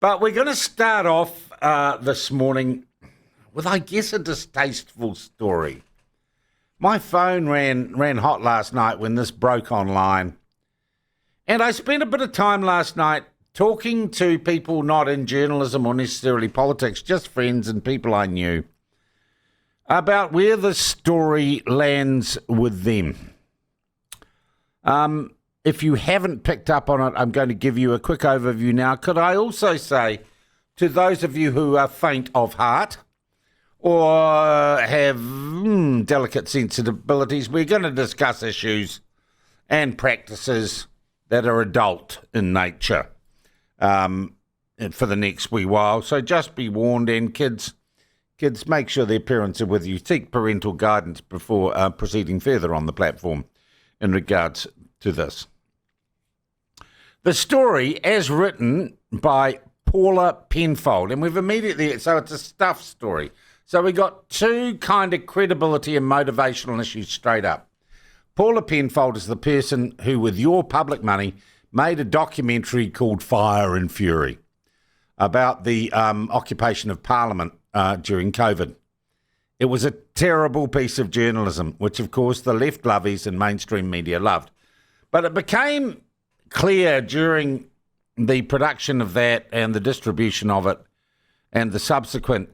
But we're going to start off this morning with, I guess, a distasteful story. My phone ran hot last night when this broke online. And I spent a bit of time last night talking to people not in journalism or necessarily politics, just friends and people I knew, about where the story lands with them. If you haven't picked up on it, I'm going to give you a quick overview now. Could I also say to those of you who are faint of heart or have delicate sensibilities, we're going to discuss issues and practices that are adult in nature for the next wee while. So just be warned, and kids, make sure their parents are with you. Seek parental guidance before proceeding further on the platform in regards to this. The story, as written by Paula Penfold, and we've immediately, so it's a stuff story. So we got two kind of credibility and motivational issues straight up. Paula Penfold is the person who, with your public money, made a documentary called Fire and Fury about the occupation of Parliament during COVID. It was a terrible piece of journalism, which of course the left lovies and mainstream media loved. But it became clear during the production of that and the distribution of it and the subsequent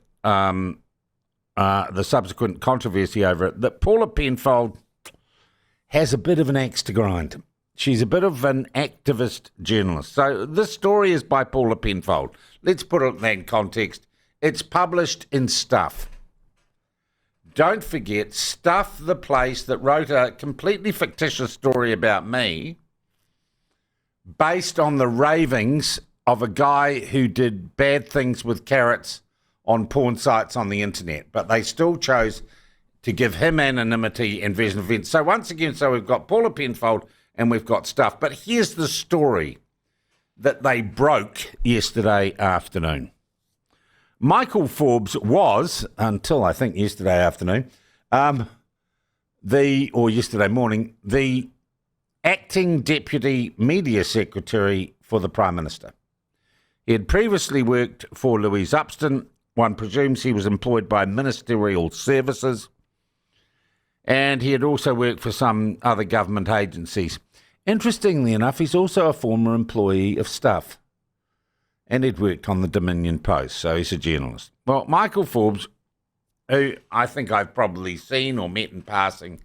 controversy over it that Paula Penfold has a bit of an axe to grind. She's a bit of an activist journalist. So this story is by Paula Penfold. Let's put it in that context. It's published in Stuff. Don't forget, Stuff, the place that wrote a completely fictitious story about me based on the ravings of a guy who did bad things with carrots on porn sites on the internet. But they still chose to give him anonymity and version of events. So once again, we've got Paula Penfold and we've got Stuff. But here's the story that they broke yesterday afternoon. Michael Forbes was, until I think yesterday afternoon, or yesterday morning, the acting deputy media secretary for the Prime Minister. He had previously worked for Louise Upston. One presumes he was employed by ministerial services. And he had also worked for some other government agencies. Interestingly enough, he's also a former employee of Stuff. And he'd worked on the Dominion Post, so he's a journalist. Well, Michael Forbes, who I think I've probably seen or met in passing,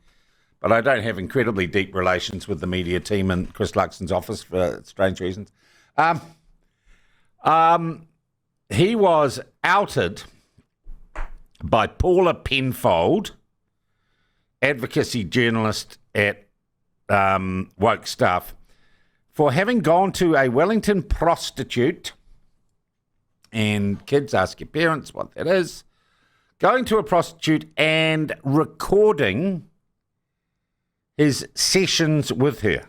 but I don't have incredibly deep relations with the media team in Chris Luxon's office for strange reasons. He was outed by Paula Penfold, advocacy journalist at Woke Stuff, for having gone to a Wellington prostitute. And kids, ask your parents what that is. Going to a prostitute and recording his sessions with her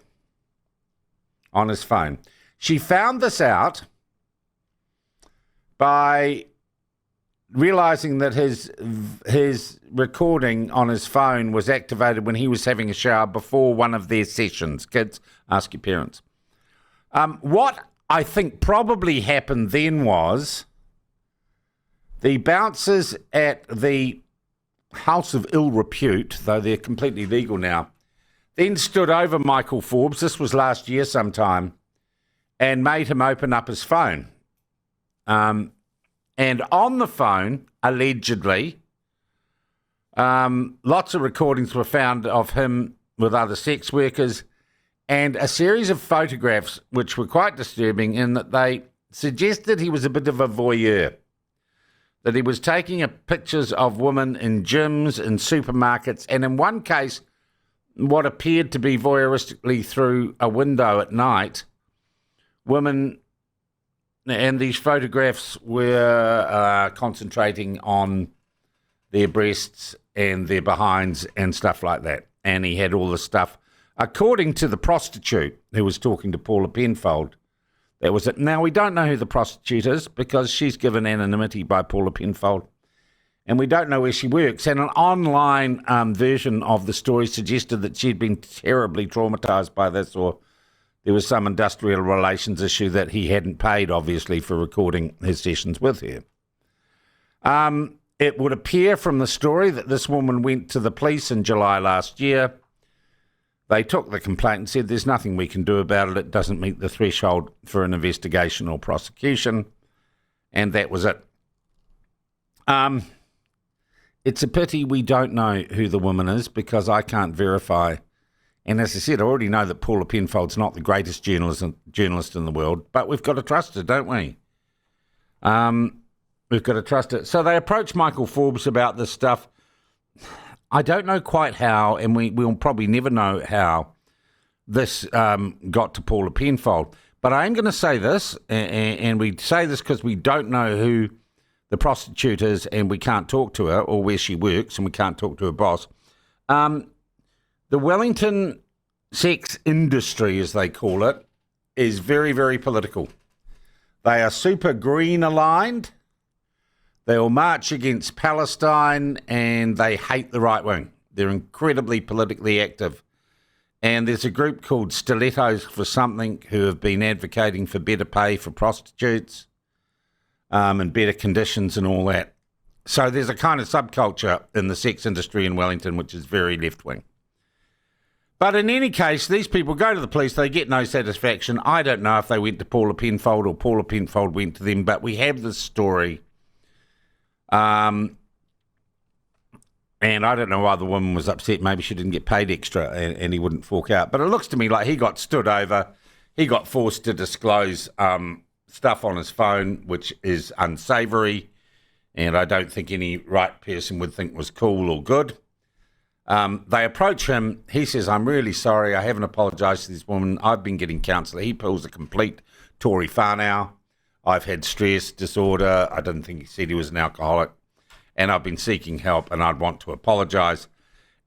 on his phone. She found this out by realizing that his recording on his phone was activated when he was having a shower before one of their sessions. Kids, ask your parents. What I think probably happened then was the bouncers at the House of Ill Repute, though they're completely legal now, then stood over Michael Forbes, this was last year sometime, and made him open up his phone. And on the phone, allegedly, lots of recordings were found of him with other sex workers, and a series of photographs which were quite disturbing in that they suggested he was a bit of a voyeur, that he was taking pictures of women in gyms, in supermarkets, and in one case, what appeared to be voyeuristically through a window at night, women, and these photographs were concentrating on their breasts and their behinds and stuff like that. And he had all the stuff. According to the prostitute who was talking to Paula Penfold, that was it. Now, we don't know who the prostitute is because she's given anonymity by Paula Penfold, and we don't know where she works. And an online version of the story suggested that she'd been terribly traumatised by this or there was some industrial relations issue that he hadn't paid, obviously, for recording his sessions with her. It would appear from the story that this woman went to the police in July last year. They took the complaint and said, there's nothing we can do about it. It doesn't meet the threshold for an investigation or prosecution. And that was it. It's a pity we don't know who the woman is because I can't verify. And as I said, I already know that Paula Penfold's not the greatest journalist in the world, but we've got to trust her, don't we? We've got to trust it. So they approached Michael Forbes about this stuff. I don't know quite how, and we'll probably never know how this got to Paula Penfold. But I am going to say this, and we say this because we don't know who the prostitute is and we can't talk to her, or where she works and we can't talk to her boss. The Wellington sex industry, as they call it, is very, very political. They are super green aligned. They will march against Palestine and they hate the right wing. They're incredibly politically active. And there's a group called Stilettos for Something who have been advocating for better pay for prostitutes and better conditions and all that. So there's a kind of subculture in the sex industry in Wellington which is very left-wing. But in any case, these people go to the police, they get no satisfaction. I don't know if they went to Paula Penfold or Paula Penfold went to them, but we have this story. And I don't know why the woman was upset. Maybe she didn't get paid extra and he wouldn't fork out. But it looks to me like he got stood over. He got forced to disclose stuff on his phone, which is unsavoury. And I don't think any right person would think was cool or good. They approach him. He says, I'm really sorry. I haven't apologised to this woman. I've been getting counsellor. He pulls a complete Tory whānau. I've had stress disorder. I didn't think he said he was an alcoholic. And I've been seeking help and I'd want to apologise.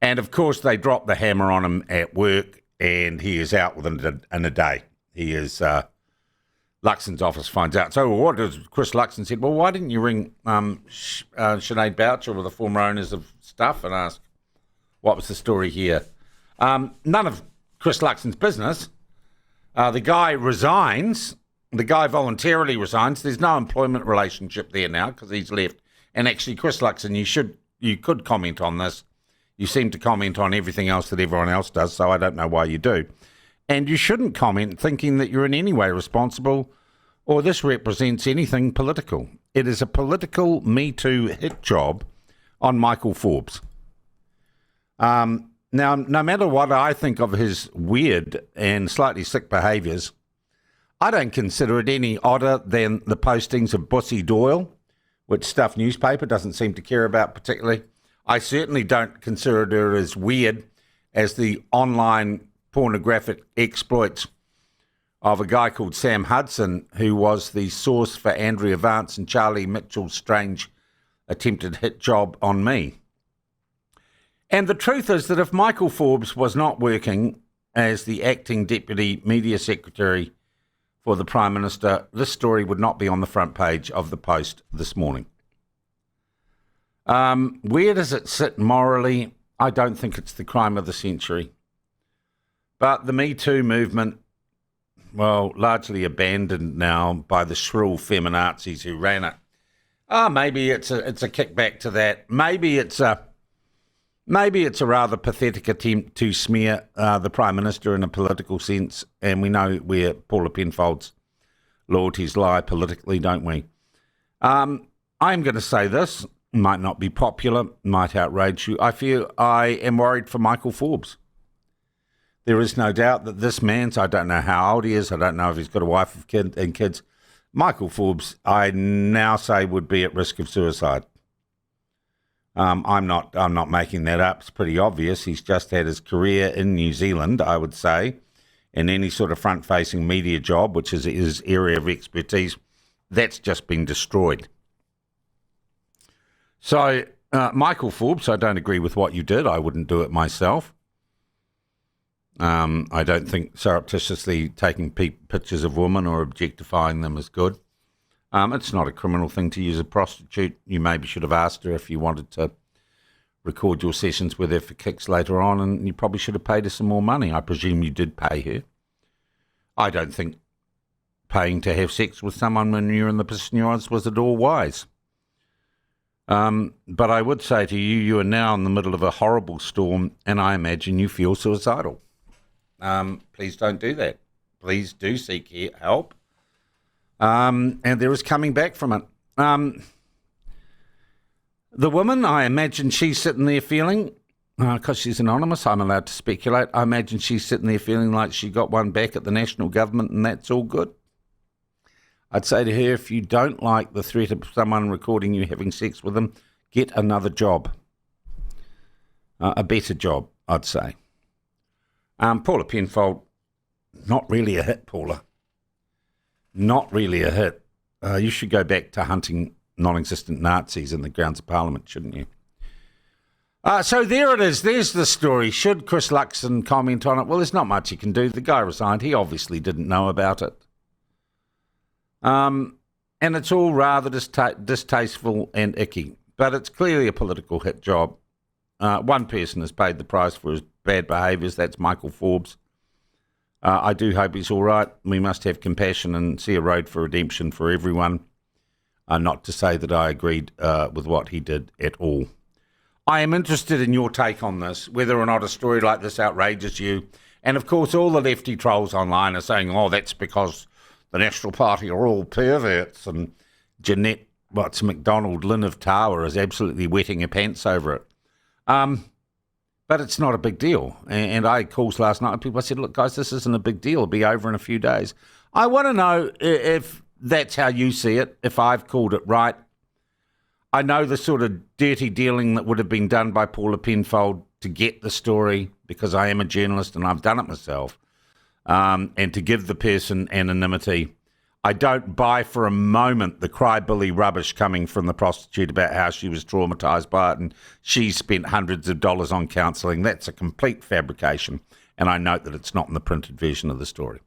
And of course, they drop the hammer on him at work and he is out within a day. He is, Luxon's office finds out. So what does Chris Luxon said, well, why didn't you ring Sinead Boucher or the former owners of Stuff and ask what was the story here? None of Chris Luxon's business. The guy resigns. The guy voluntarily resigns. There's no employment relationship there now because he's left. And actually, Chris Luxon, you could comment on this. You seem to comment on everything else that everyone else does, so I don't know why you do. And you shouldn't comment thinking that you're in any way responsible or this represents anything political. It is a political Me Too hit job on Michael Forbes. Now, no matter what I think of his weird and slightly sick behaviours, I don't consider it any odder than the postings of Bussy Doyle, which Stuff newspaper doesn't seem to care about particularly. I certainly don't consider it as weird as the online pornographic exploits of a guy called Sam Hudson, who was the source for Andrea Vance and Charlie Mitchell's strange attempted hit job on me. And the truth is that if Michael Forbes was not working as the acting deputy media secretary for the Prime Minister, this story would not be on the front page of the Post this morning. Where does it sit morally? I don't think it's the crime of the century. But the Me Too movement, well, largely abandoned now by the shrill feminazis who ran it. Maybe it's a kickback to that. Maybe it's a rather pathetic attempt to smear the Prime Minister in a political sense, and we know where Paula Penfold's loyalties lie politically, don't we? I'm going to say this, might not be popular, might outrage you. I am worried for Michael Forbes. There is no doubt that this man's, I don't know how old he is, I don't know if he's got a wife and kids. Michael Forbes, I now say, would be at risk of suicide. I'm not making that up. It's pretty obvious. He's just had his career in New Zealand, I would say, in any sort of front-facing media job, which is his area of expertise. That's just been destroyed. So, Michael Forbes, I don't agree with what you did. I wouldn't do it myself. I don't think surreptitiously taking pictures of women or objectifying them is good. It's not a criminal thing to use a prostitute. You maybe should have asked her if you wanted to record your sessions with her for kicks later on, and you probably should have paid her some more money. I presume you did pay her. I don't think paying to have sex with someone when you're in the position you're in was at all wise. But I would say to you, you are now in the middle of a horrible storm, and I imagine you feel suicidal. Please don't do that. Please do seek help. And there is coming back from it. The woman, I imagine she's sitting there feeling, because she's anonymous, I'm allowed to speculate, I imagine she's sitting there feeling like she got one back at the national government and that's all good. I'd say to her, if you don't like the threat of someone recording you having sex with them, get another job. A better job, I'd say. Paula Penfold, not really a hit, Paula. Not really a hit. You should go back to hunting non-existent Nazis in the grounds of Parliament, shouldn't you? So there it is. There's the story. Should Chris Luxon comment on it? Well, there's not much he can do. The guy resigned. He obviously didn't know about it. And it's all rather distasteful and icky. But it's clearly a political hit job. One person has paid the price for his bad behaviours. That's Michael Forbes. I do hope he's all right. We must have compassion and see a road for redemption for everyone. Not to say that I agreed with what he did at all. I am interested in your take on this, whether or not a story like this outrages you. And, of course, all the lefty trolls online are saying, oh, that's because the National Party are all perverts. And Jeanette, MacDonald, Lynn of Tower, is absolutely wetting her pants over it. But it's not a big deal. And I had calls last night, and people said, look, guys, this isn't a big deal. It'll be over in a few days. I want to know if that's how you see it, if I've called it right. I know the sort of dirty dealing that would have been done by Paula Penfold to get the story, because I am a journalist and I've done it myself, and to give the person anonymity. I don't buy for a moment the crybilly rubbish coming from the prostitute about how she was traumatised by it and she spent hundreds of dollars on counselling. That's a complete fabrication, and I note that it's not in the printed version of the story.